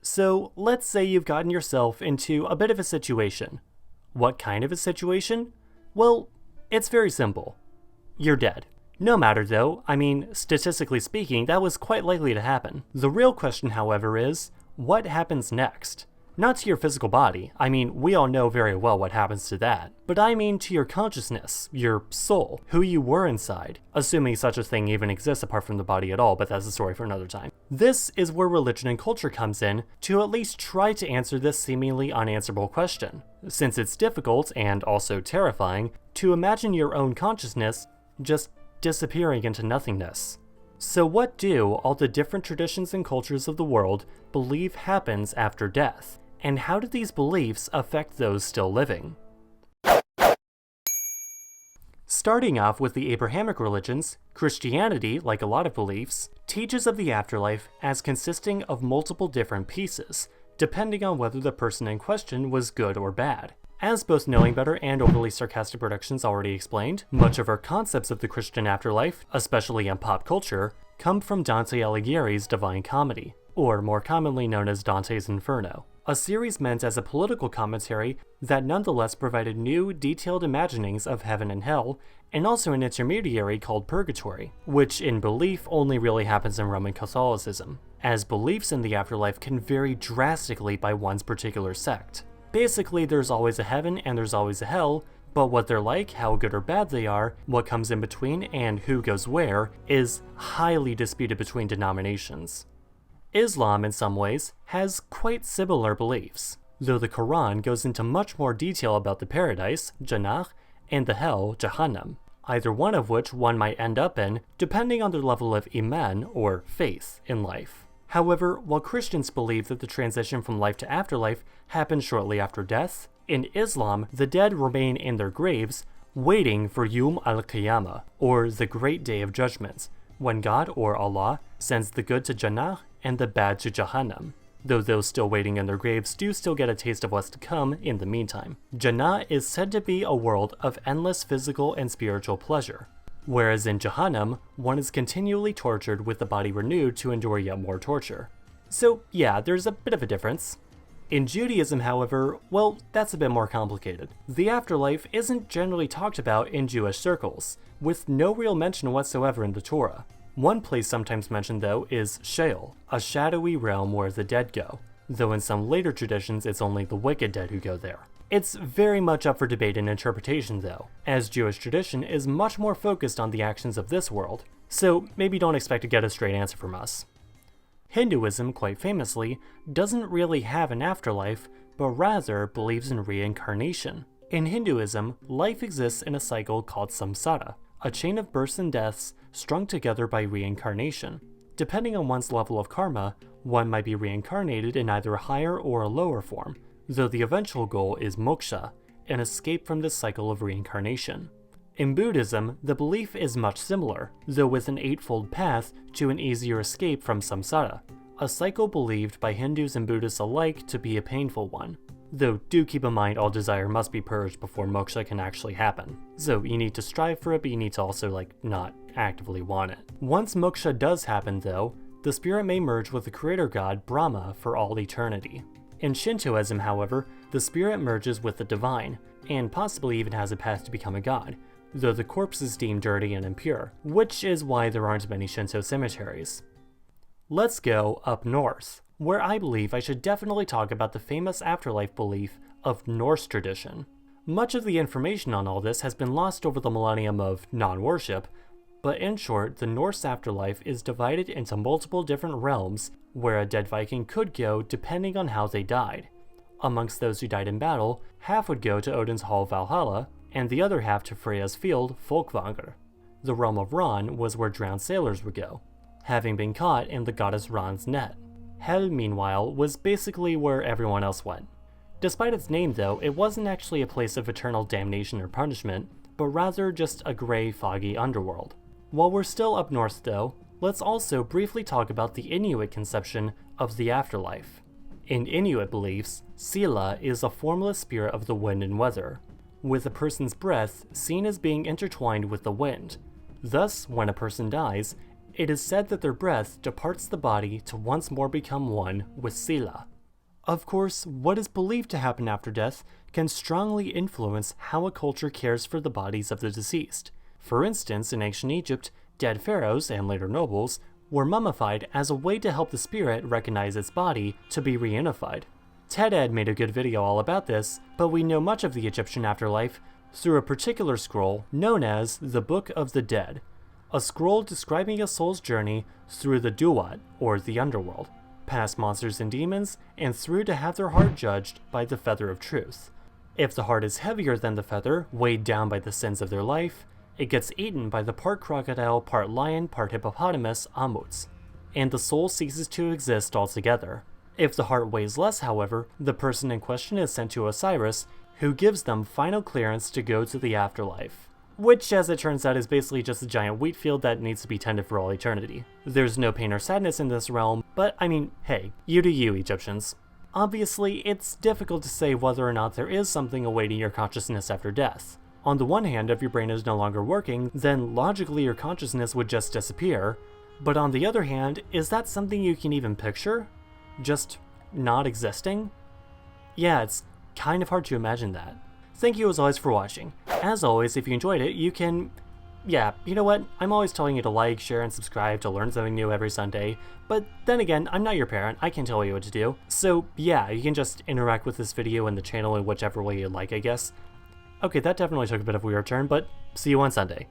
So let's say you've gotten yourself into a bit of a situation. What kind of a situation? Well, it's very simple. You're dead. No matter though, I mean, statistically speaking, that was quite likely to happen. The real question, however, is, what happens next? Not to your physical body, I mean, we all know very well what happens to that, but I mean to your consciousness, your soul, who you were inside, assuming such a thing even exists apart from the body at all, but that's a story for another time. This is where religion and culture comes in to at least try to answer this seemingly unanswerable question, since it's difficult, and also terrifying, to imagine your own consciousness just disappearing into nothingness. So what do all the different traditions and cultures of the world believe happens after death? And how do these beliefs affect those still living? Starting off with the Abrahamic religions, Christianity, like a lot of beliefs, teaches of the afterlife as consisting of multiple different pieces, depending on whether the person in question was good or bad. As both Knowing Better and Overly Sarcastic Productions already explained, much of our concepts of the Christian afterlife, especially in pop culture, come from Dante Alighieri's Divine Comedy, or more commonly known as Dante's Inferno, a series meant as a political commentary that nonetheless provided new, detailed imaginings of heaven and hell, and also an intermediary called purgatory, which in belief only really happens in Roman Catholicism, as beliefs in the afterlife can vary drastically by one's particular sect. Basically, there's always a heaven and there's always a hell, but what they're like, how good or bad they are, what comes in between, and who goes where is highly disputed between denominations. Islam, in some ways, has quite similar beliefs, though the Quran goes into much more detail about the paradise, Jannah, and the hell, Jahannam, either one of which one might end up in, depending on their level of iman, or faith, in life. However, while Christians believe that the transition from life to afterlife happens shortly after death, in Islam, the dead remain in their graves, waiting for Yawm al-Qiyamah, or the Great Day of Judgment, when God, or Allah, sends the good to Jannah and the bad to Jahannam, though those still waiting in their graves do still get a taste of what's to come in the meantime. Jannah is said to be a world of endless physical and spiritual pleasure, whereas in Jahannam, one is continually tortured with the body renewed to endure yet more torture. So yeah, there's a bit of a difference. In Judaism, however, well, that's a bit more complicated. The afterlife isn't generally talked about in Jewish circles, with no real mention whatsoever in the Torah. One place sometimes mentioned, though, is Sheol, a shadowy realm where the dead go, though in some later traditions it's only the wicked dead who go there. It's very much up for debate and interpretation, though, as Jewish tradition is much more focused on the actions of this world, so maybe don't expect to get a straight answer from us. Hinduism, quite famously, doesn't really have an afterlife, but rather believes in reincarnation. In Hinduism, life exists in a cycle called samsara, a chain of births and deaths strung together by reincarnation. Depending on one's level of karma, one might be reincarnated in either a higher or a lower form, though the eventual goal is moksha, an escape from this cycle of reincarnation. In Buddhism, the belief is much similar, though with an eightfold path to an easier escape from samsara, a cycle believed by Hindus and Buddhists alike to be a painful one. Though do keep in mind all desire must be purged before moksha can actually happen. So you need to strive for it, but you need to also not actively want it. Once moksha does happen though, the spirit may merge with the creator god Brahma for all eternity. In Shintoism, however, the spirit merges with the divine, and possibly even has a path to become a god, though the corpse is deemed dirty and impure, which is why there aren't many Shinto cemeteries. Let's go up north, where I believe I should definitely talk about the famous afterlife belief of Norse tradition. Much of the information on all this has been lost over the millennium of non-worship, but in short, the Norse afterlife is divided into multiple different realms where a dead Viking could go depending on how they died. Amongst those who died in battle, half would go to Odin's Hall Valhalla, and the other half to Freya's field, Folkvanger. The realm of Ran was where drowned sailors would go, having been caught in the goddess Ran's net. Hell, meanwhile, was basically where everyone else went. Despite its name though, it wasn't actually a place of eternal damnation or punishment, but rather just a grey, foggy underworld. While we're still up north though, let's also briefly talk about the Inuit conception of the afterlife. In Inuit beliefs, Sila is a formless spirit of the wind and weather, with a person's breath seen as being intertwined with the wind. Thus, when a person dies, it is said that their breath departs the body to once more become one with Sila. Of course, what is believed to happen after death can strongly influence how a culture cares for the bodies of the deceased. For instance, in ancient Egypt, dead pharaohs and later nobles were mummified as a way to help the spirit recognize its body to be reunified. TED made a good video all about this, but we know much of the Egyptian afterlife through a particular scroll known as the Book of the Dead, a scroll describing a soul's journey through the Duat, or the underworld, past monsters and demons, and through to have their heart judged by the feather of truth. If the heart is heavier than the feather, weighed down by the sins of their life, it gets eaten by the part crocodile, part lion, part hippopotamus, Amuts, and the soul ceases to exist altogether. If the heart weighs less, however, the person in question is sent to Osiris, who gives them final clearance to go to the afterlife. Which, as it turns out, is basically just a giant wheat field that needs to be tended for all eternity. There's no pain or sadness in this realm, but I mean, hey, you do you, Egyptians. Obviously, it's difficult to say whether or not there is something awaiting your consciousness after death. On the one hand, if your brain is no longer working, then logically your consciousness would just disappear. But on the other hand, is that something you can even picture? Just not existing? Yeah, it's kind of hard to imagine that. Thank you as always for watching. As always, if you enjoyed it, you can... Yeah, you know what? I'm always telling you to like, share, and subscribe to learn something new every Sunday, but then again, I'm not your parent, I can't tell you what to do. So yeah, you can just interact with this video and the channel in whichever way you like, I guess. Okay, that definitely took a bit of a weird turn, but see you on Sunday.